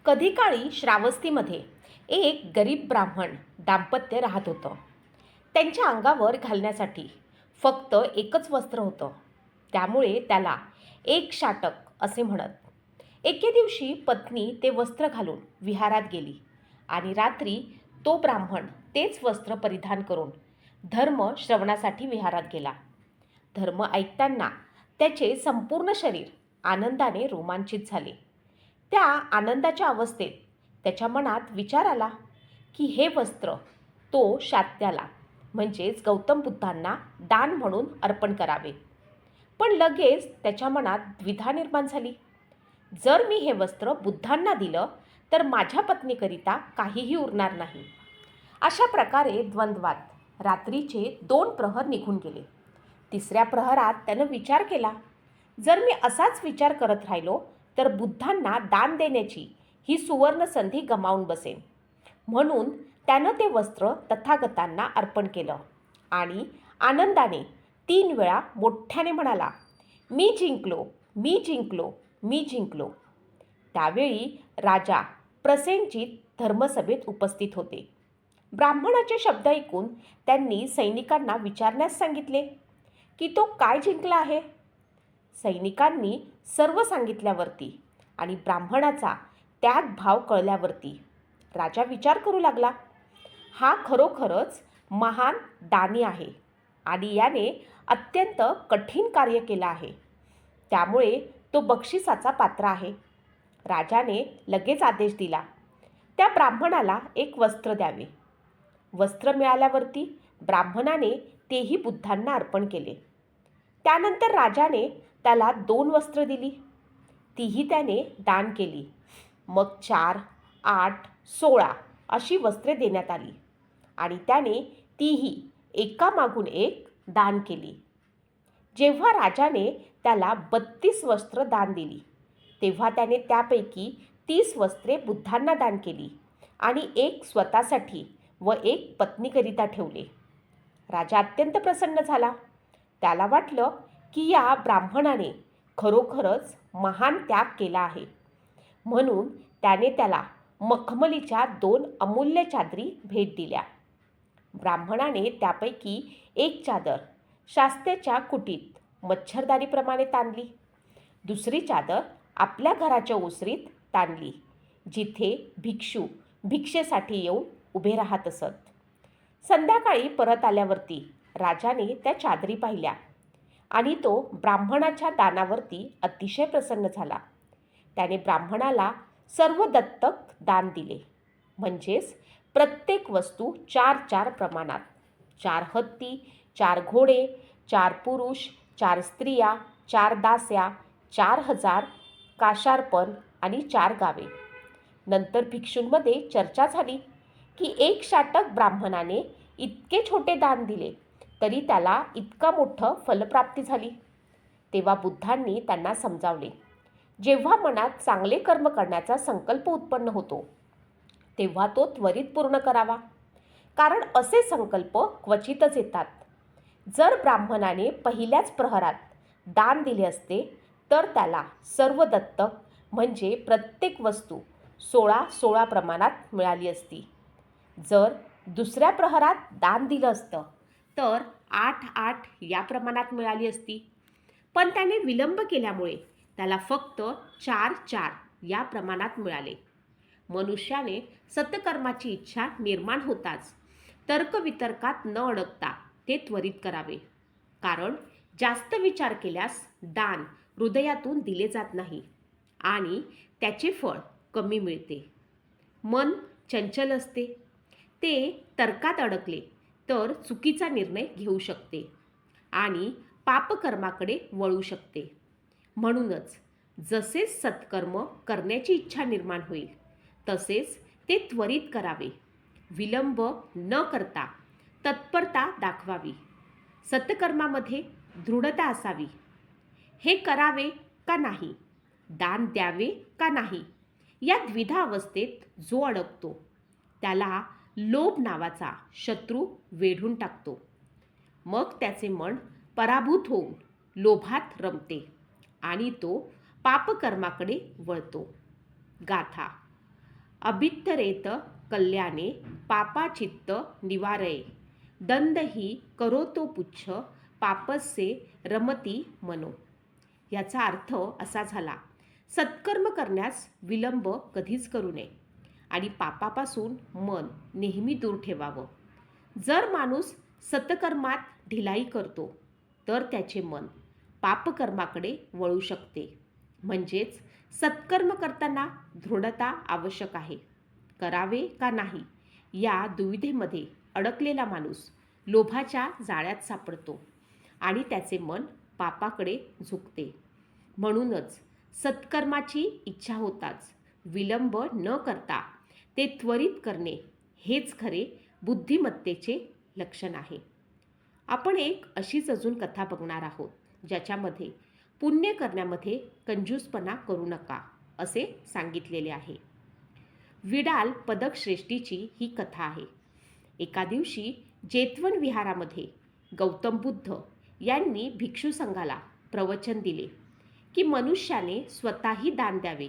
कधी काळी श्रावस्तीमध्ये एक गरीब ब्राह्मण दाम्पत्य राहत होतं. त्यांच्या अंगावर घालण्यासाठी फक्त एकच वस्त्र होतं. त्यामुळे त्याला एक शाटक असे म्हणत. एके दिवशी पत्नी ते वस्त्र घालून विहारात गेली आणि रात्री तो ब्राह्मण तेच वस्त्र परिधान करून धर्म श्रवणासाठी विहारात गेला. धर्म ऐकताना त्याचे संपूर्ण शरीर आनंदाने रोमांचित झाले. त्या आनंदाच्या अवस्थेत त्याच्या मनात विचार आला की हे वस्त्र तो शात्याला म्हणजेच गौतम बुद्धांना दान म्हणून अर्पण करावे. पण लगेच त्याच्या मनात द्विधा निर्माण झाली. जर मी हे वस्त्र बुद्धांना दिलं तर माझ्या पत्नीकरिता काहीही उरणार नाही. अशा प्रकारे द्वंद्वात रात्रीचे 2 प्रहर निघून गेले. तिसऱ्या प्रहरात त्यानं विचार केला, जर मी असाच विचार करत राहिलो तर बुद्धांना दान देण्याची ही सुवर्ण संधी गमावून बसेन. म्हणून त्यानं ते वस्त्र तथागतांना अर्पण केलं आणि आनंदाने 3 वेळा मोठ्याने म्हणाला, मी जिंकलो, मी जिंकलो, मी जिंकलो. त्यावेळी राजा प्रसेनजित धर्मसभेत उपस्थित होते. ब्राह्मणाचे शब्द ऐकून त्यांनी सैनिकांना विचारण्यास सांगितले की तो काय जिंकला आहे. सैनिकांनी सर्व सांगितल्यावरती आणि ब्राह्मणाचा त्यागभाव कळल्यावरती राजा विचार करू लागला, हा खरोखरच महान दानी आहे आणि याने अत्यंत कठीण कार्य केलं आहे. त्यामुळे तो बक्षिसाचा पात्र आहे. राजाने लगेच आदेश दिला, त्या ब्राह्मणाला एक वस्त्र द्यावे. वस्त्र मिळाल्यावरती ब्राह्मणाने तेही बुद्धांना अर्पण केले. त्यानंतर राजाने त्याला 2 वस्त्र दिली, तीही त्याने दान केली. मग 4, 8, 16 अशी वस्त्रे देण्यात आली आणि त्याने तीही एकामागून एक दान केली. जेव्हा राजाने त्याला 32 वस्त्र दान दिली तेव्हा त्याने त्यापैकी 30 वस्त्रे बुद्धांना दान केली आणि एक स्वतःसाठी व एक पत्नीकरिता ठेवले. राजा अत्यंत प्रसन्न झाला. त्याला वाटलं की या ब्राह्मणाने खरोखरच महान त्याग केला आहे. म्हणून त्याने त्याला मखमलीच्या 2 अमूल्य चादरी भेट दिल्या. ब्राह्मणाने त्यापैकी एक चादर शास्त्याच्या कुटीत मच्छरदारीप्रमाणे ताणली. दुसरी चादर आपल्या घराच्या ओसरीत ताणली, जिथे भिक्षू भिक्षेसाठी येऊन उभे राहत असत. संध्याकाळी परत आल्यावरती राजाने त्या चादरी पाहिल्या आणि तो ब्राह्मणाच्या दानावरती अतिशय प्रसन्न झाला. त्याने ब्राह्मणाला सर्व दत्तक दान दिले, म्हणजेच प्रत्येक वस्तू 4-4 प्रमाणात. 4 हत्ती, 4 घोडे, 4 पुरुष, 4 स्त्रिया, 4 दास्या, 4000 काशार्पण आणि 4 गावे. नंतर भिक्षूंमध्ये चर्चा झाली की एक शाटक ब्राह्मणाने इतके छोटे दान दिले तरी त्याला इतका मोठं फलप्राप्ती झाली. तेव्हा बुद्धांनी त्यांना समजावले, जेव्हा मनात चांगले कर्म करण्याचा संकल्प उत्पन्न होतो तेव्हा तो त्वरित पूर्ण करावा, कारण असे संकल्प क्वचितच येतात. जर ब्राह्मणाने पहिल्याच प्रहरात दान दिले असते तर त्याला सर्व दत्तक म्हणजे प्रत्येक वस्तू 16-16 प्रमाणात मिळाली असती. जर दुसऱ्या प्रहरात दान दिलं असतं तर 8-8 या प्रमाणात मिळाली असती. पण त्याने विलंब केल्यामुळे त्याला फक्त 4-4 या प्रमाणात मिळाले. मनुष्याने सत्कर्माची इच्छा निर्माण होताच तर्कवितर्कात न अडकता ते त्वरित करावे, कारण जास्त विचार केल्यास दान हृदयातून दिले जात नाही आणि त्याचे फळ कमी मिळते. मन चंचल असते, ते तर्कात अडकले तर चुकीचा निर्णय घेऊ शकते आणि पापकर्माकडे वळू शकते. म्हणूनच जसे सत्कर्म करण्याची इच्छा निर्माण होईल तसेच ते त्वरित करावे. विलंब न करता तत्परता दाखवावी. सत्कर्मामध्ये दृढता असावी. हे करावे का नाही, दान द्यावे का नाही, या द्विधा अवस्थेत जो अडकतो त्याला लोभ नावाचा शत्रू वेढून टाकतो. मग त्याचे मन पराभूत होऊन लोभात रमते आणि तो पापकर्माकडे वळतो. गाथा. अभित्तरेत कल्याणे पापाचित्त निवारये दंडही करोतो पुच्छ पापस्य रमती मनो. याचा अर्थ असा झाला, सत्कर्म करण्यास विलंब कधीच करू नये आणि पापापासून मन नेहमी दूर ठेवावं. जर माणूस सत्कर्मात ढिलाई करतो तर त्याचे मन पापकर्माकडे वळू शकते. म्हणजेच सत्कर्म करताना दृढता आवश्यक आहे. करावे का नाही या दुविधेमध्ये अडकलेला माणूस लोभाच्या जाळ्यात सापडतो आणि त्याचे मन पापाकडे झुकते. म्हणूनच सत्कर्माची इच्छा होताच विलंब न करता ते त्वरित करणे हेच खरे बुद्धिमत्तेचे लक्षण आहे. आपण एक अशीच अजून कथा बघणार आहोत, ज्याच्यामध्ये पुण्य करण्यामध्ये कंजूसपणा करू नका असे सांगितलेले आहे. विडाल पदक श्रेष्ठीची ही कथा आहे. एका दिवशी जेतवन विहारामध्ये गौतम बुद्ध यांनी भिक्षू संघाला प्रवचन दिले की मनुष्याने स्वतःही दान द्यावे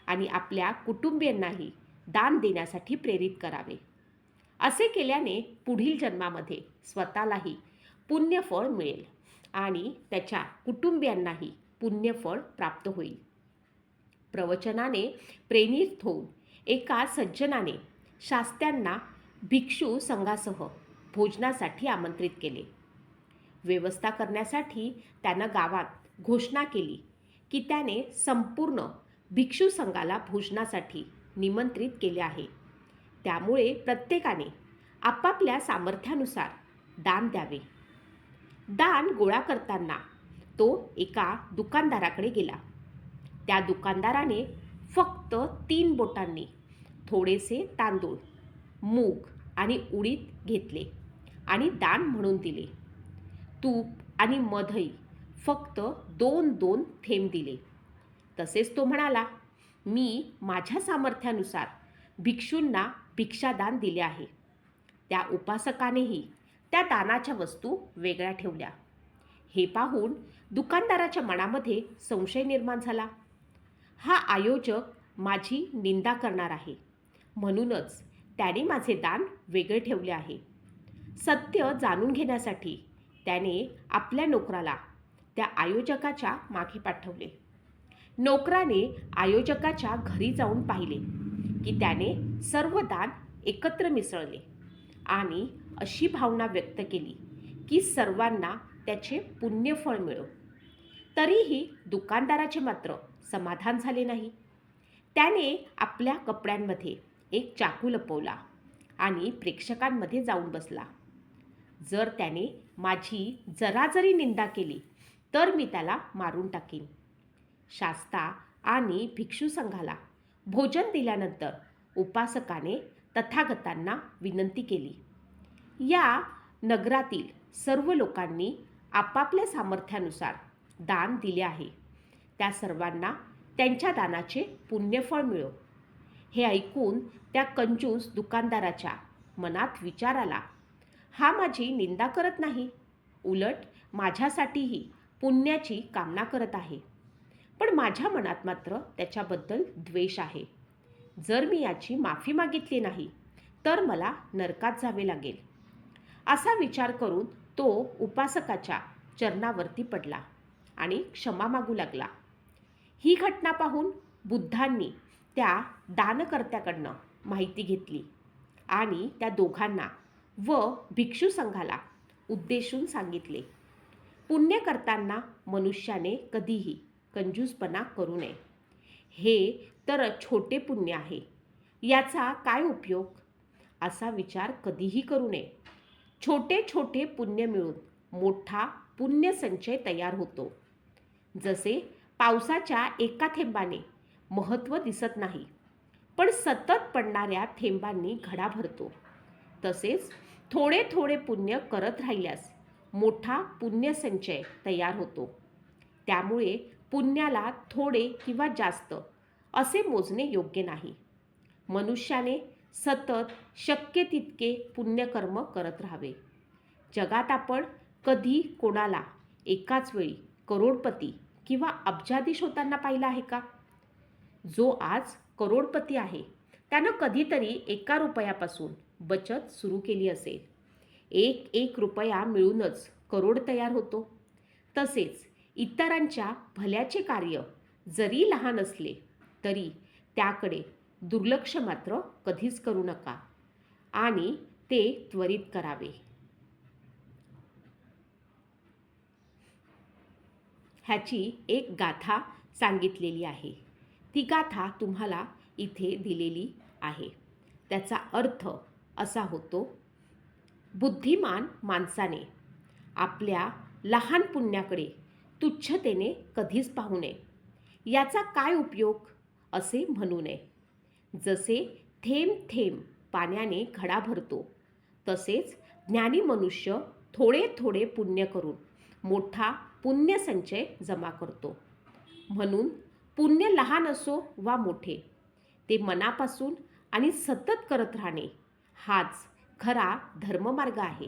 आणि आपल्या कुटुंबियांनाही दान देण्यासाठी प्रेरित करावे. असे केल्याने पुढील जन्मामध्ये स्वतःलाही पुण्यफळ मिळेल आणि त्याच्या कुटुंबियांनाही पुण्यफळ प्राप्त होईल. प्रवचनाने प्रेरित होऊन एका सज्जनाने शास्त्यांना भिक्षू संघासह भोजनासाठी आमंत्रित केले. व्यवस्था करण्यासाठी त्यानं गावात घोषणा केली की त्याने संपूर्ण भिक्षू संघाला भोजनासाठी निमंत्रित केले आहे. त्यामुळे प्रत्येकाने आपापल्या सामर्थ्यानुसार दान द्यावे. दान गोळा करताना तो एका दुकानदाराकडे गेला. त्या दुकानदाराने फक्त 3 बोटांनी थोडेसे तांदूळ, मूग आणि उडीद घेतले आणि दान म्हणून दिले. तूप आणि मधही फक्त 2-2 थेंब दिले. तसेच तो म्हणाला, मी माझ्या सामर्थ्यानुसार भिक्षूंना भिक्षादान दिले आहे. त्या उपासकानेही त्या दानाच्या वस्तू वेगळ्या ठेवल्या. हे पाहून दुकानदाराच्या मनामध्ये संशय निर्माण झाला. हा आयोजक माझी निंदा करणार आहे, म्हणूनच त्याने माझे दान वेगळे ठेवले आहे. सत्य जाणून घेण्यासाठी त्याने आपल्या नोकराला त्या आयोजकाच्या मागे पाठवले. नोकराने आयोजकाच्या घरी जाऊन पाहिले की त्याने सर्व दान एकत्र मिसळले आणि अशी भावना व्यक्त केली की सर्वांना त्याचे पुण्यफळ मिळो. तरीही दुकानदाराचे मात्र समाधान झाले नाही. त्याने आपल्या कपड्यांमध्ये एक चाकू लपवला आणि प्रेक्षकांमध्ये जाऊन बसला. जर त्याने माझी जरा जरी निंदा केली तर मी त्याला मारून टाकीन. शास्ता आणि भिक्षू संघाला भोजन दिल्यानंतर उपासकाने तथागतांना विनंती केली. या नगरातील सर्व लोकांनी आपापल्या सामर्थ्यानुसार दान दिले आहे. त्या सर्वांना त्यांच्या दानाचे पुण्यफळ मिळो. हे ऐकून त्या कंजूस दुकानदाराच्या मनात विचार आला, हा माझी निंदा करत नाही, उलट माझ्यासाठीही पुण्याची कामना करत आहे. पण माझ्या मनात मात्र त्याच्याबद्दल द्वेष आहे. जर मी याची माफी मागितली नाही तर मला नरकात जावे लागेल. असा विचार करून तो उपासकाच्या चरणावरती पडला आणि क्षमा मागू लागला. ही घटना पाहून बुद्धांनी त्या दानकर्त्याकडनं माहिती घेतली आणि त्या दोघांना व भिक्षू संघाला उद्देशून सांगितले, पुण्य करताना मनुष्याने कधीही कंजूसपणा करू नये. हे तर छोटे पुण्य आहे, याचा काय उपयोग? असा विचार कधीही करू नये. छोटे छोटे पुण्य मिळून मोठा पुण्यसंचय तयार होतो. जसे पावसाच्या एका थेंबाने महत्त्व दिसत नाही, पण सतत पडणाऱ्या थेंबांनी घडा भरतो, तसेच थोडे थोडे पुण्य करत राहिल्यास मोठा पुण्यसंचय तयार होतो. त्यामुळे पुण्याला थोडे किंवा जास्त असे मोजणे योग्य नाही. मनुष्याने सतत शक्य तितके पुण्यकर्म करत राहावे. जगात आपण कधी कोणाला एकाच वेळी करोडपती किंवा अब्जाधीश होताना पाहिला आहे का? जो आज करोडपती आहे त्यानं कधीतरी 1 रुपयापासून बचत सुरू केली असेल. एक रुपया मिळूनच करोड तयार होतो. तसेच इतरांच्या भल्याचे कार्य जरी लहान असले तरी त्याकडे दुर्लक्ष मात्र कधीच करू नका आणि ते त्वरित करावे. ह्याची एक गाथा सांगितलेली आहे. ती गाथा तुम्हाला इथे दिलेली आहे. त्याचा अर्थ असा होतो, बुद्धिमान माणसाने आपल्या लहान पुण्याकडे तुच्छतेने कधीच पाहू नये. याचा काय उपयोग असे म्हणू नये. जसे थेंब थेंब पाण्याने घडा भरतो, तसेच ज्ञानी मनुष्य थोडे थोडे पुण्य करून मोठा पुण्यसंचय जमा करतो. म्हणून पुण्य लहान असो वा मोठे, ते मनापासून आणि सतत करत राहणे हाच खरा धर्ममार्ग आहे.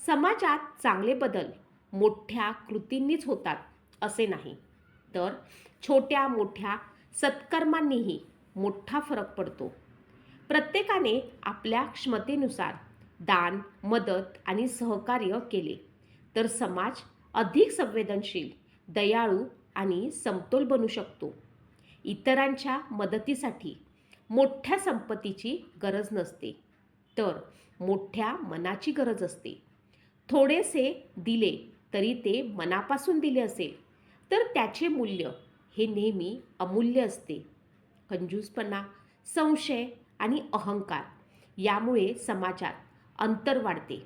समाजात चांगले बदल मोठ्या कृतींनीच होतात असे नाही, तर छोट्या मोठ्या सत्कर्मांनीही मोठा फरक पडतो. प्रत्येकाने आपल्या क्षमतेनुसार दान, मदत आणि सहकार्य केले तर समाज अधिक संवेदनशील, दयाळू आणि समतोल बनू शकतो. इतरांच्या मदतीसाठी मोठ्या संपत्तीची गरज नसते, तर मोठ्या मनाची गरज असते. थोडेसे दिले तरी ते मनापासून दिले असेल तर त्याचे मूल्य हे नेहमी अमूल्य असते. कंजूसपणा, संशय आणि अहंकार यामुळे समाजात अंतर वाढते,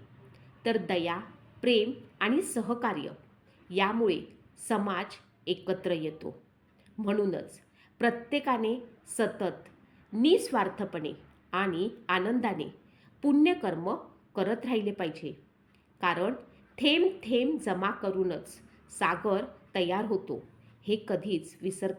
तर दया, प्रेम आणि सहकार्य यामुळे समाज एकत्र येतो. म्हणूनच प्रत्येकाने सतत निस्वार्थपणे आणि आनंदाने पुण्यकर्म करत राहिले पाहिजे. कारण थेंब थेंब जमा करूनच सागर तयार होतो, हे कधीच विसरता